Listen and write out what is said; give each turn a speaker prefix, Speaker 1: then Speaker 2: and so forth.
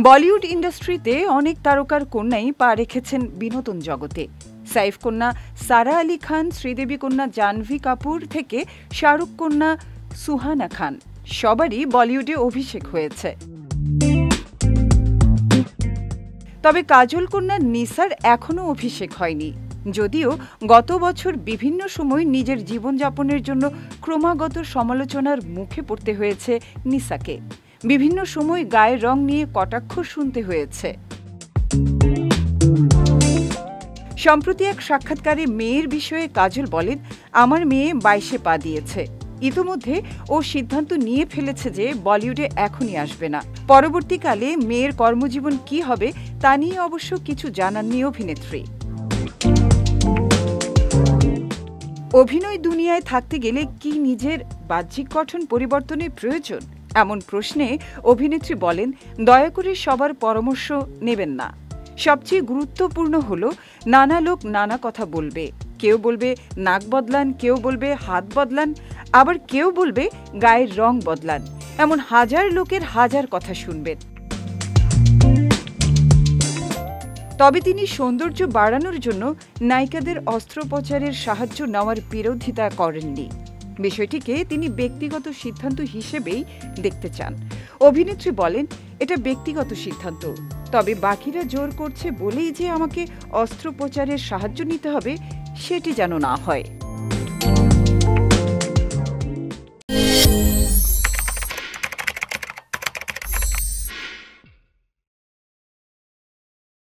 Speaker 1: বলিউড ইন্ডাস্ট্রিতে অনেক তারকার কন্যাই পা রেখেছেন বিনোদন জগতে। সাইফ কন্যা সারা আলী খান, শ্রীদেবী কন্যা জাহ্নবী কাপুর থেকে শাহরুখ কন্যা সুহানা খান, সবারই বলিউডে অভিষেক হয়েছে। তবে কাজল কন্যা নিসার এখনও অভিষেক হয়নি, যদিও গত বছর বিভিন্ন সময় নিজের জীবনযাপনের জন্য ক্রমাগত সমালোচনার মুখে পড়তে হয়েছে নিসাকে। বিভিন্ন সময় গায়ের রং নিয়ে কটাক্ষ শুনতে হয়েছে। সম্প্রতি এক সাক্ষাৎকারে মেয়ের বিষয়ে কাজল বলেন, আমার মেয়ে 22-এ পা দিয়েছে। ইতোমধ্যে ও সিদ্ধান্ত নিয়ে ফেলেছে যে বলিউডে এখনই আসবে না। পরবর্তীকালে মেয়ের কর্মজীবন কি হবে তা নিয়ে অবশ্য কিছু জানাননি অভিনেত্রী। অভিনয় দুনিয়ায় থাকতে গেলে কি নিজের বাহ্যিক গঠন পরিবর্তনের প্রয়োজন? এমন প্রশ্নে অভিনেত্রী বলেন, দয়া করে সবার পরামর্শ নেবেন না। সবচেয়ে গুরুত্বপূর্ণ হলো নানা লোক নানা কথা বলবে। কেউ বলবে নাক বদলান, কেউ বলবে হাত বদলান, আবার কেউ বলবে গায়ের রং বদলান। এমন হাজার লোকের হাজার কথা শুনবেন। তবে তিনি সৌন্দর্য বাড়ানোর জন্য নায়িকাদের অস্ত্রোপচারের সাহায্য নেওয়ার বিরোধিতা করেননি। বিষয়টিকে তিনি ব্যক্তিগত সিদ্ধান্ত হিসেবেই দেখতে চান। অভিনেত্রী বলেন, এটা ব্যক্তিগত সিদ্ধান্ত, তবে বাকিরা জোর করছে বলেই যে আমাকে অস্ত্রোপচারের সাহায্য নিতে হবে সেটি যেন না হয়।